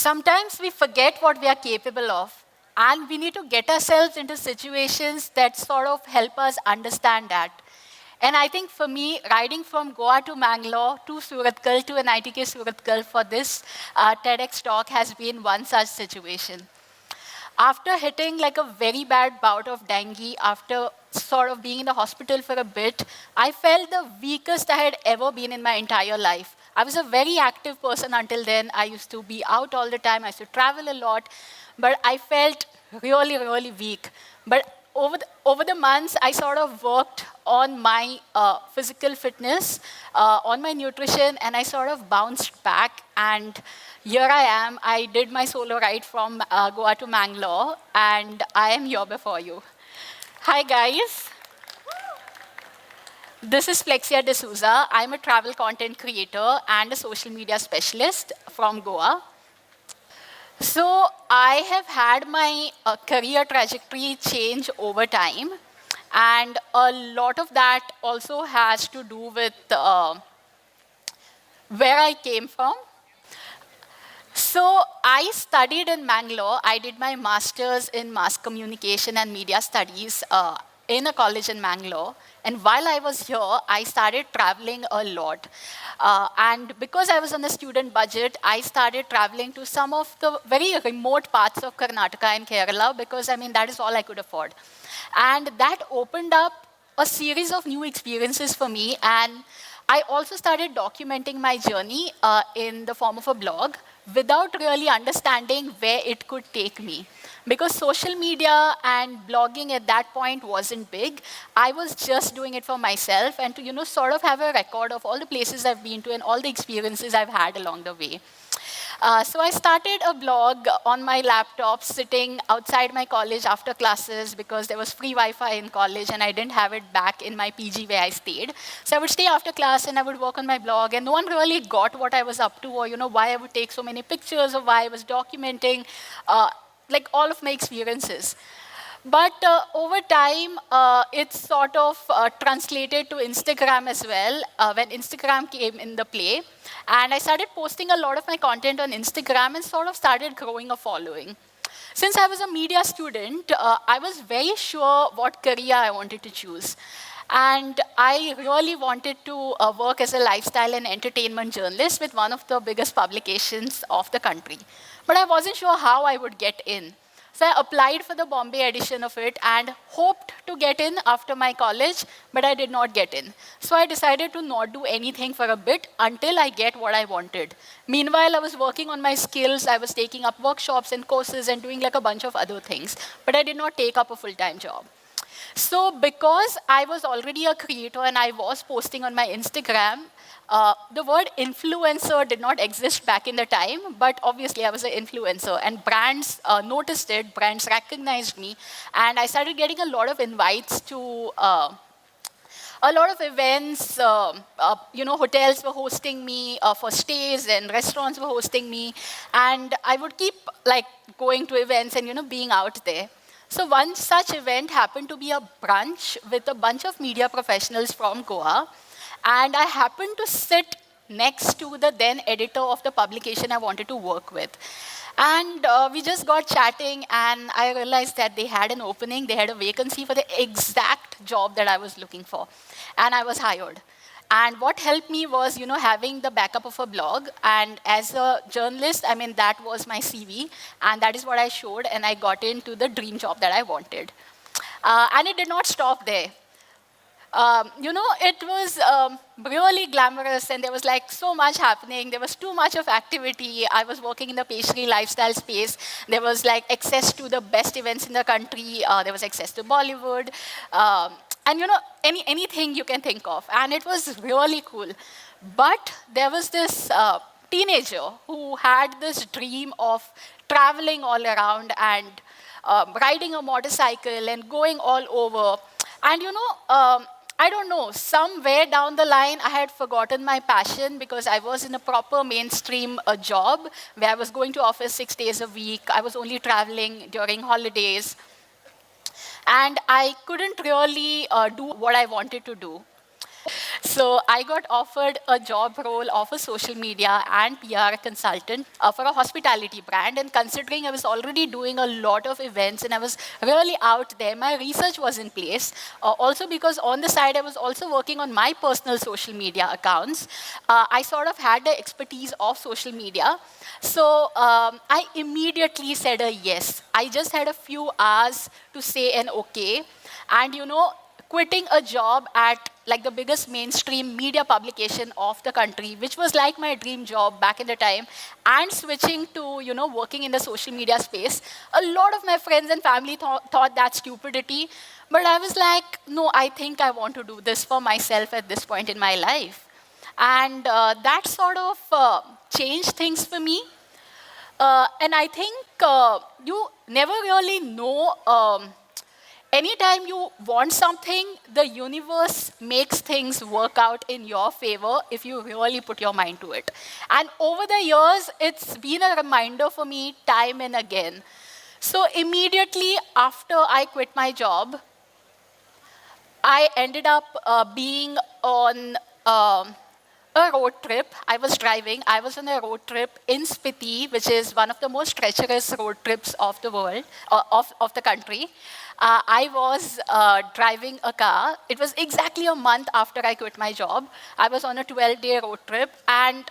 Sometimes we forget what we are capable of, and we need to get ourselves into situations that sort of help us understand that. And I think for me, riding from Goa to Mangalore to Surathkal to an ITK Surathkal for this TEDx talk has been one such situation. After hitting like a very bad bout of dengue, after sort of being in the hospital for a bit, I felt the weakest I had ever been in my entire life. I was a very active person until then. I used to be out all the time. I used to travel a lot. But I felt really, really weak. But over the months, I sort of worked on my physical fitness, on my nutrition, and I sort of bounced back. And here I am. I did my solo ride from Goa to Mangalore, and I am here before you. Hi, guys. This is Flexia D'Souza. I'm a travel content creator and a social media specialist from Goa. So I have had my career trajectory change over time, and a lot of that also has to do with where I came from. So I studied in Mangalore. I did my master's in mass communication and media studies in a college in Mangalore. And while I was here, I started traveling a lot. And because I was on a student budget, I started traveling to some of the very remote parts of Karnataka and Kerala because, I mean, that is all I could afford. And that opened up a series of new experiences for me. And I also started documenting my journey in the form of a blog without really understanding where it could take me. Because social media and blogging at that point wasn't big, I was just doing it for myself and to, sort of have a record of all the places I've been to and all the experiences I've had along the way. So I started a blog on my laptop sitting outside my college after classes because there was free Wi-Fi in college and I didn't have it back in my PG where I stayed. So I would stay after class and I would work on my blog and no one really got what I was up to or why I would take so many pictures or why I was documenting like all of my experiences. But over time, it's sort of translated to Instagram as well, when Instagram came in the play. And I started posting a lot of my content on Instagram and sort of started growing a following. Since I was a media student, I was very sure what career I wanted to choose. And I really wanted to work as a lifestyle and entertainment journalist with one of the biggest publications of the country. But I wasn't sure how I would get in. So I applied for the Bombay edition of it and hoped to get in after my college, but I did not get in. So I decided to not do anything for a bit until I get what I wanted. Meanwhile, I was working on my skills. I was taking up workshops and courses and doing like a bunch of other things, but I did not take up a full-time job. So because I was already a creator and I was posting on my Instagram, the word influencer did not exist back in the time, but obviously I was an influencer and brands noticed it, brands recognized me, and I started getting a lot of invites to a lot of events, hotels were hosting me for stays and restaurants were hosting me, and I would keep like going to events and being out there. So one such event happened to be a brunch with a bunch of media professionals from Goa, and I happened to sit next to the then editor of the publication I wanted to work with. And we just got chatting, and I realized that they had an opening, they had a vacancy for the exact job that I was looking for, and I was hired. And what helped me was, having the backup of a blog. And as a journalist, I mean, that was my CV. And that is what I showed. And I got into the dream job that I wanted. And it did not stop there. It was really glamorous. And there was like so much happening. There was too much of activity. I was working in the pastry lifestyle space. There was like access to the best events in the country. There was access to Bollywood. And anything you can think of. And it was really cool. But there was this teenager who had this dream of traveling all around and riding a motorcycle and going all over. And I don't know, somewhere down the line, I had forgotten my passion because I was in a proper mainstream job where I was going to office 6 days a week. I was only traveling during holidays. And I couldn't really do what I wanted to do. So So I got offered a job role of a social media and PR consultant for a hospitality brand. And considering I was already doing a lot of events and I was really out there, my research was in place. Also because on the side, I was also working on my personal social media accounts. I sort of had the expertise of social media. So I immediately said a yes. I just had a few hours to say an okay. And quitting a job at like the biggest mainstream media publication of the country, which was like my dream job back in the time, and switching to working in the social media space, a lot of my friends and family thought that stupidity. But I was like, no, I think I want to do this for myself at this point in my life. And that sort of changed things for me. And I think you never really know. Anytime you want something, the universe makes things work out in your favor if you really put your mind to it. And over the years, it's been a reminder for me time and again. So immediately after I quit my job, I ended up being on a road trip. I was driving. I was on a road trip in Spiti, which is one of the most treacherous road trips of the world, of the country. I was driving a car. It was exactly a month after I quit my job. I was on a 12-day road trip, and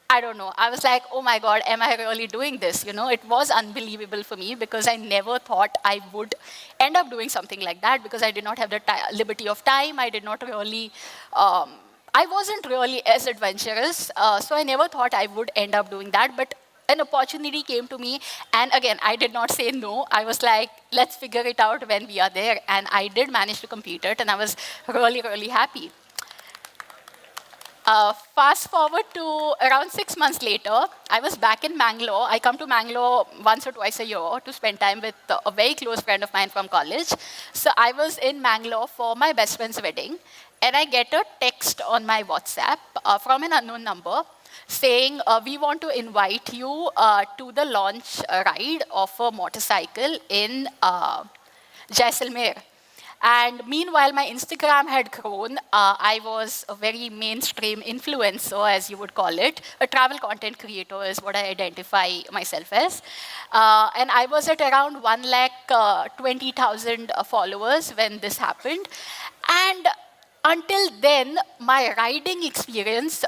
I don't know. I was like, oh my God, am I really doing this? It was unbelievable for me because I never thought I would end up doing something like that because I did not have the liberty of time. I did not really, I wasn't really as adventurous. So I never thought I would end up doing that. But an opportunity came to me. And again, I did not say no. I was like, let's figure it out when we are there. And I did manage to complete it. And I was really, really happy. Fast forward to around 6 months later, I was back in Mangalore. I come to Mangalore once or twice a year to spend time with a very close friend of mine from college. So I was in Mangalore for my best friend's wedding, and I get a text on my WhatsApp from an unknown number saying, we want to invite you to the launch ride of a motorcycle in Jaisalmer. And meanwhile, my Instagram had grown. I was a very mainstream influencer, as you would call it. A travel content creator is what I identify myself as. And I was at around 1,20,000 followers when this happened. And until then, my riding experience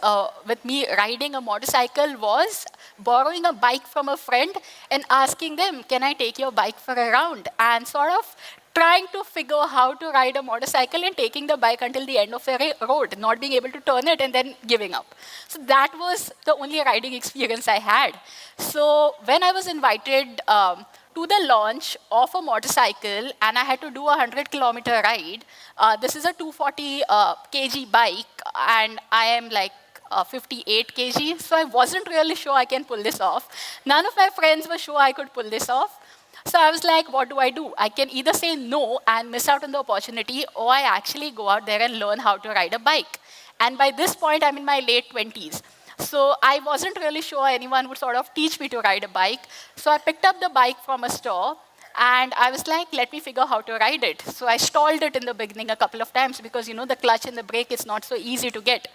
with me riding a motorcycle was borrowing a bike from a friend and asking them, can I take your bike for a round? And sort of trying to figure how to ride a motorcycle and taking the bike until the end of the road, not being able to turn it and then giving up. So that was the only riding experience I had. So when I was invited to the launch of a motorcycle and I had to do a 100-kilometer ride, this is a 240 kg bike and I am like 58 kg, so I wasn't really sure I can pull this off. None of my friends were sure I could pull this off. So I was like, what do? I can either say no and miss out on the opportunity, or I actually go out there and learn how to ride a bike. And by this point, I'm in my late 20s. So I wasn't really sure anyone would sort of teach me to ride a bike. So I picked up the bike from a store, and I was like, let me figure how to ride it. So I stalled it in the beginning a couple of times because, the clutch and the brake is not so easy to get.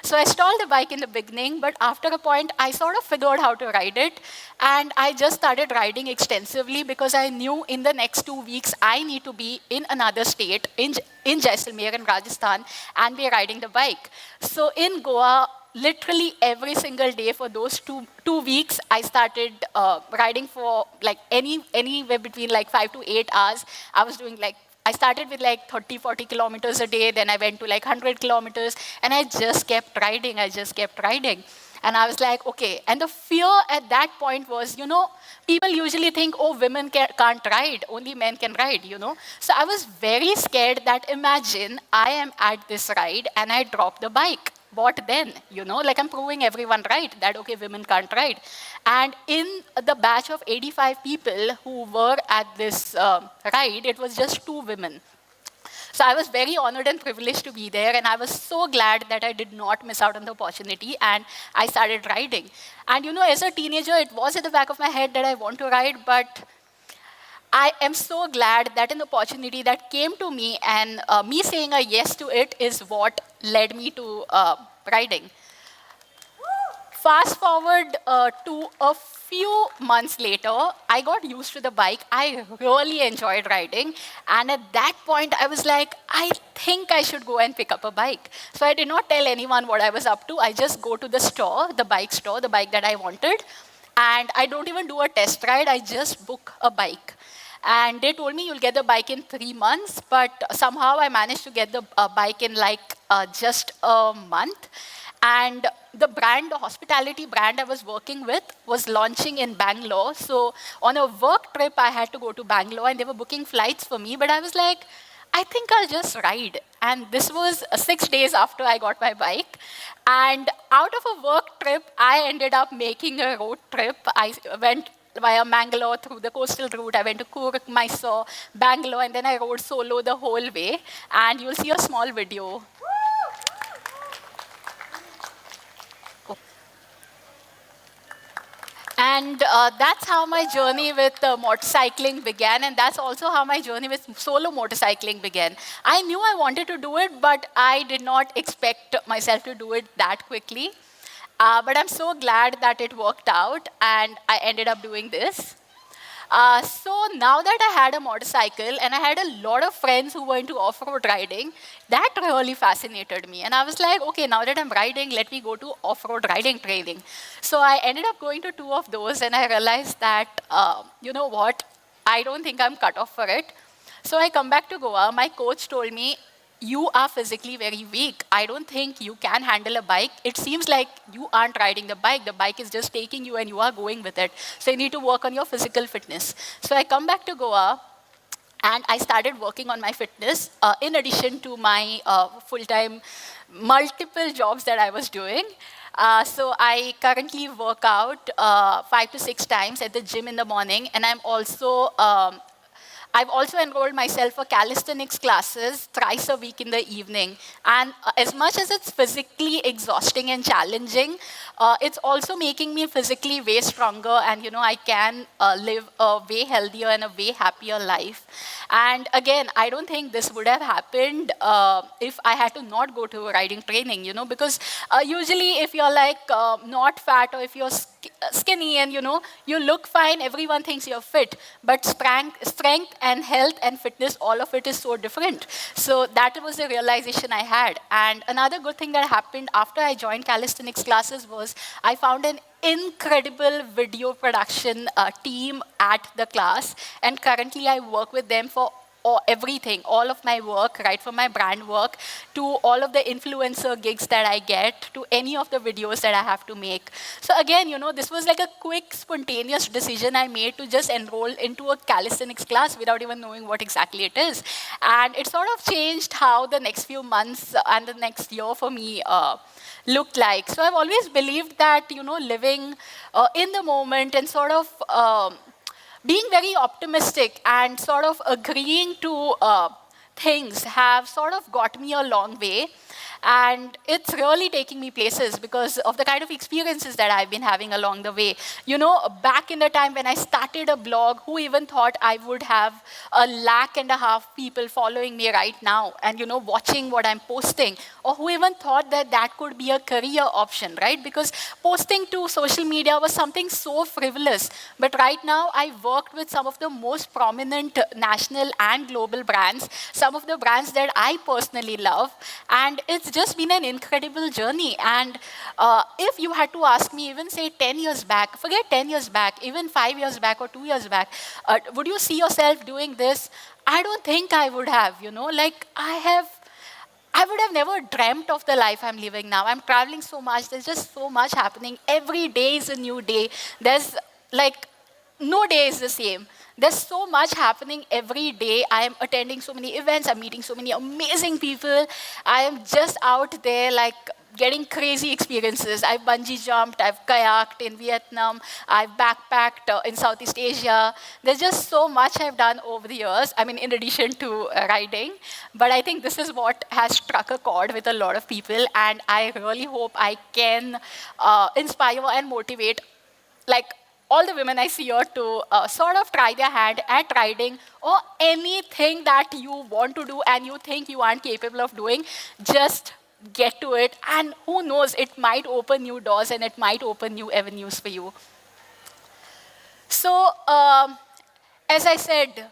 So I stalled the bike in the beginning, but after a point, I sort of figured how to ride it. And I just started riding extensively because I knew in the next 2 weeks, I need to be in another state, in Jaisalmer in Rajasthan, and be riding the bike. So in Goa, literally every single day for those two weeks, I started riding for like anywhere between like 5 to 8 hours. I started with like 30, 40 kilometers a day, then I went to like 100 kilometers, and I just kept riding. And I was like, okay. And the fear at that point was, people usually think, oh, women can't ride, only men can ride, So I was very scared that imagine I am at this ride and I drop the bike. What then? Like I'm proving everyone right that, okay, women can't ride. And in the batch of 85 people who were at this ride, it was just 2 women. So I was very honored and privileged to be there, and I was so glad that I did not miss out on the opportunity, and I started riding. And as a teenager, it was at the back of my head that I want to ride, but I am so glad that an opportunity that came to me and me saying a yes to it is what led me to riding. Fast forward to a few months later, I got used to the bike. I really enjoyed riding. And at that point, I was like, I think I should go and pick up a bike. So I did not tell anyone what I was up to. I just go to the store, the bike that I wanted. And I don't even do a test ride, I just book a bike. And they told me you'll get the bike in 3 months, but somehow I managed to get the bike in like just a month. And the brand, the hospitality brand I was working with was launching in Bangalore. So on a work trip, I had to go to Bangalore and they were booking flights for me. But I was like, I think I'll just ride. And this was 6 days after I got my bike. And out of a work trip, I ended up making a road trip. I went via Mangalore through the coastal route. I went to Kurk, Mysore, Bangalore, and then I rode solo the whole way. And you'll see a small video. And that's how my journey with motorcycling began, and that's also how my journey with solo motorcycling began. I knew I wanted to do it, but I did not expect myself to do it that quickly. But I'm so glad that it worked out, and I ended up doing this. So now that I had a motorcycle and I had a lot of friends who were into off-road riding, that really fascinated me. And I was like, okay, now that I'm riding, let me go to off-road riding training. So I ended up going to two of those and I realized that, you know what, I don't think I'm cut off for it. So I come back to Goa. My coach told me, you are physically very weak. I don't think you can handle a bike. It seems like you aren't riding the bike. The bike is just taking you and you are going with it. So you need to work on your physical fitness. So I come back to Goa and I started working on my fitness in addition to my full-time multiple jobs that I was doing. So I currently work out 5 to 6 times at the gym in the morning, and I've also enrolled myself for calisthenics classes thrice a week in the evening. And as much as it's physically exhausting and challenging, it's also making me physically way stronger. And I can live a way healthier and a way happier life. And again, I don't think this would have happened if I had to not go to riding training, because usually if you're like not fat or if you're skinny and you look fine, everyone thinks you're fit. But strength and health and fitness, all of it is so different. So that was the realization I had. And another good thing that happened after I joined calisthenics classes was I found an incredible video production team at the class. And currently I work with them for everything, all of my work, right from my brand work to all of the influencer gigs that I get, to any of the videos that I have to make. So again, this was like a quick, spontaneous decision I made to just enroll into a calisthenics class without even knowing what exactly it is. And it sort of changed how the next few months and the next year for me looked like. So I've always believed that, living in the moment and sort of being very optimistic and sort of agreeing to things have sort of got me a long way. And it's really taking me places because of the kind of experiences that I've been having along the way. Back in the time when I started a blog, who even thought I would have 1.5 lakh people following me right now and, watching what I'm posting? Or who even thought that that could be a career option, right? Because posting to social media was something so frivolous. But right now, I worked with some of the most prominent national and global brands, some of the brands that I personally love. And it's just been an incredible journey. And if you had to ask me, even say 10 years back, forget 10 years back, even 5 years back or 2 years back, would you see yourself doing this? I don't think I would have, I would have never dreamt of the life I'm living now. I'm traveling so much. There's just so much happening. Every day is a new day. There's like, no day is the same. There's so much happening every day. I am attending so many events. I'm meeting so many amazing people. I am just out there like getting crazy experiences. I've bungee jumped, I've kayaked in Vietnam, I've backpacked in Southeast Asia. There's just so much I've done over the years, in addition to riding. But I think this is what has struck a chord with a lot of people, and I really hope I can inspire and motivate like all the women I see here to sort of try their hand at riding, or anything that you want to do and you think you aren't capable of doing, just get to it. And who knows, it might open new doors and it might open new avenues for you. So, as I said,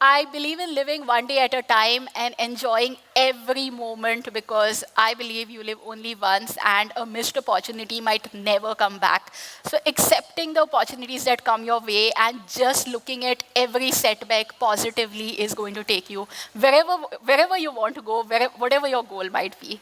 I believe in living one day at a time and enjoying every moment, because I believe you live only once and a missed opportunity might never come back. So accepting the opportunities that come your way and just looking at every setback positively is going to take you wherever you want to go, whatever your goal might be.